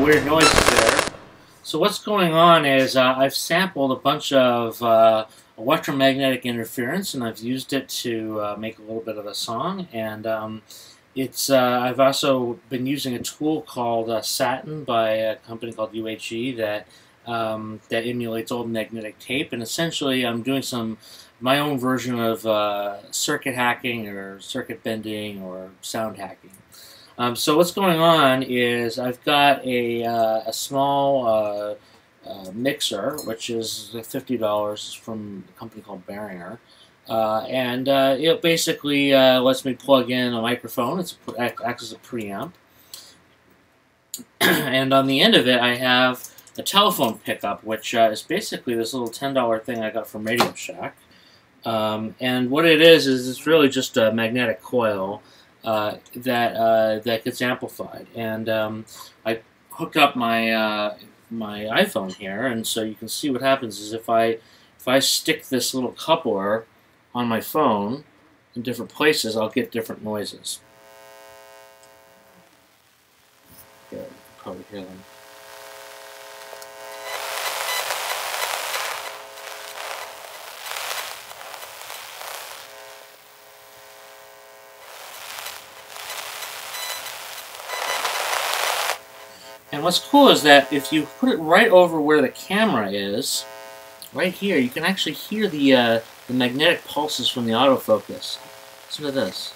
weird noises there. So what's going on is I've sampled a bunch of electromagnetic interference, and I've used it to make a little bit of a song. And I've also been using a tool called Satin by a company called U-He that emulates old magnetic tape. And essentially, I'm doing my own version of circuit hacking or circuit bending or sound hacking. So what's going on is I've got a small mixer, which is $50 from a company called Behringer, and it basically lets me plug in a microphone. It acts as a preamp, and on the end of it I have a telephone pickup, which is basically this little $10 thing I got from Radio Shack. And what it is it's really just a magnetic coil that gets amplified. And I hooked up my my iPhone here, and so you can see what happens is if I stick this little coupler on my phone in different places, I'll get different noises. Yeah, you can probably hear them. And what's cool is that if you put it right over where the camera is, right here, you can actually hear the magnetic pulses from the autofocus. Listen to this.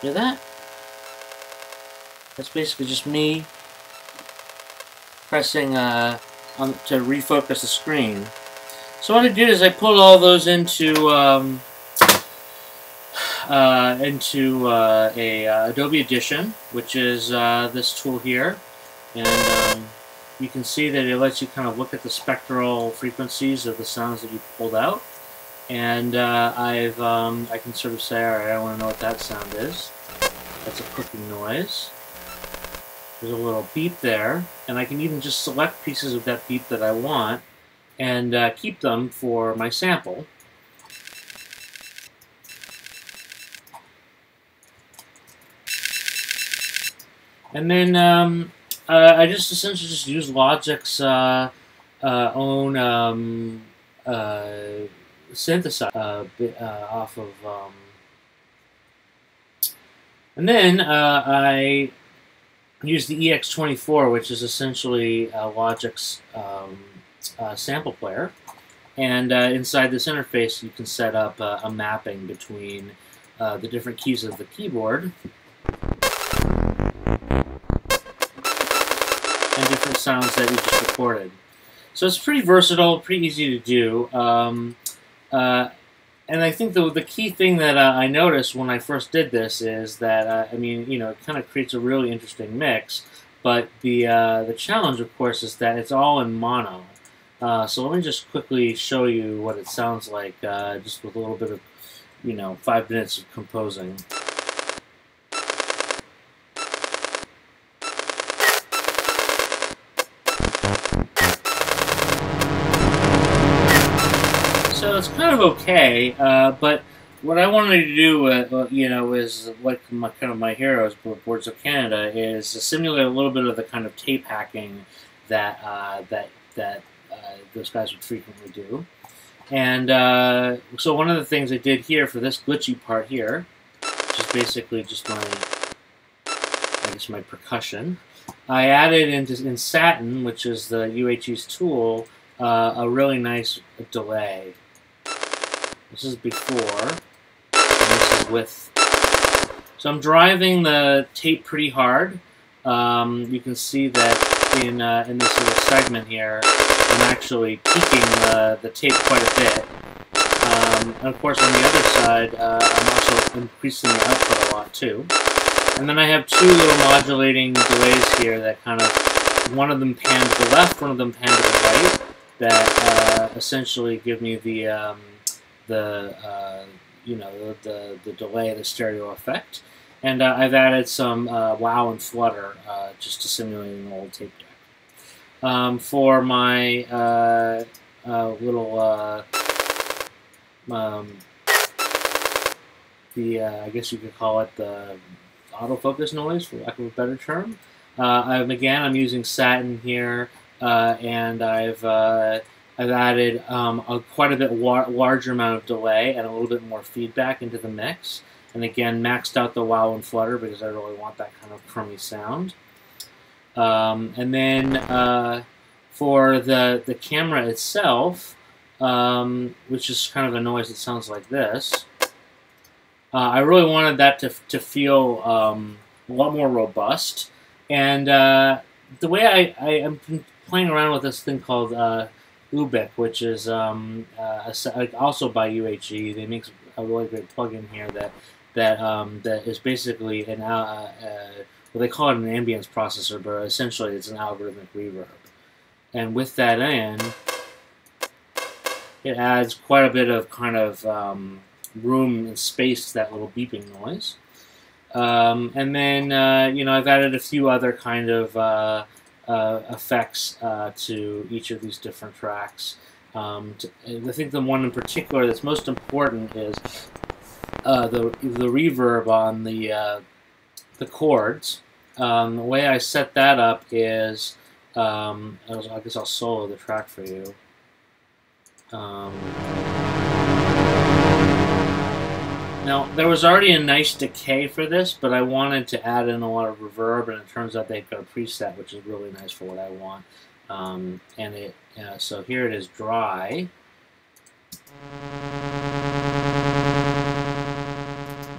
Hear that? That's basically just me pressing to refocus the screen. So what I did is I put all those into Adobe Edition, which is this tool here, and you can see that it lets you kind of look at the spectral frequencies of the sounds that you pulled out. And I can sort of say, all right, I want to know what that sound is. That's a clicking noise. There's a little beep there, and I can even just select pieces of that beep that I want and keep them for my sample. And then I just essentially just use Logic's own synthesizer off of, and then I use the EX24, which is essentially Logic's sample player, and inside this interface you can set up a mapping between the different keys of the keyboard and different sounds that you just recorded. So it's pretty versatile, pretty easy to do, and I think the key thing that I noticed when I first did this is that I mean, you know, it kind of creates a really interesting mix, but the challenge, of course, is that it's all in mono. So let me just quickly show you what it sounds like, just with a little bit of, 5 minutes of composing. So it's kind of okay, but what I wanted to do, is like my heroes, Boards of Canada, is to simulate a little bit of the kind of tape hacking that those guys would frequently do. And so one of the things I did here for this glitchy part here, which is basically just my percussion, I added in Satin, which is the U-He's tool, a really nice delay. This is before, and this is with. So I'm driving the tape pretty hard. You can see that in this little segment here, I'm actually peaking the tape quite a bit. And of course, on the other side, I'm also increasing the output a lot too. And then I have two little modulating delays here that kind of, one of them pan to the left, one of them pan to the right, that essentially give me the delay, the stereo effect. And I've added some wow and flutter just to simulate an old tape deck. For my little I guess you could call it the autofocus noise, for lack of a better term. I'm using Satin here, and I've added quite a bit larger amount of delay and a little bit more feedback into the mix. And again, maxed out the wow and flutter because I really want that kind of crummy sound. And then for the camera itself, which is kind of a noise that sounds like this, I really wanted that to feel a lot more robust. And the way I am playing around with this thing called Ubic, which is also by U-He. They make a really great plugin here that is basically an well, they call it an ambience processor, but essentially it's an algorithmic reverb. And with that in, it adds quite a bit of kind of room and space to that little beeping noise. And then, you know, I've added a few other kind of effects to each of these different tracks. I think the one in particular that's most important is the reverb on the chords. The way I set that up is, I guess I'll solo the track for you. Now, there was already a nice decay for this, but I wanted to add in a lot of reverb, and it turns out they've got a preset, which is really nice for what I want. So here it is dry.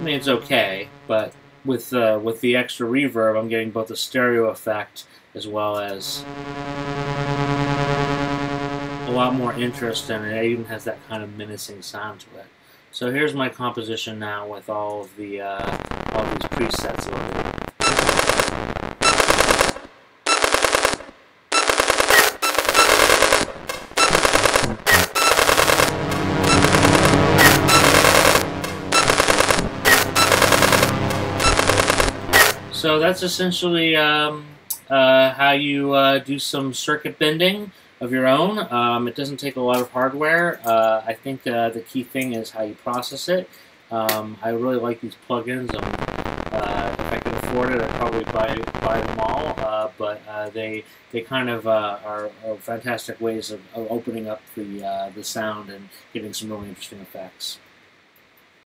I mean, it's okay, but with the extra reverb, I'm getting both a stereo effect as well as a lot more interest, and it even has that kind of menacing sound to it. So here's my composition now with all of the all these presets loaded. So that's essentially how you do some circuit bending of your own. It doesn't take a lot of hardware. I think the key thing is how you process it. I really like these plugins. If I could afford it, I'd probably buy them all. But they kind of are fantastic ways of opening up the sound and getting some really interesting effects.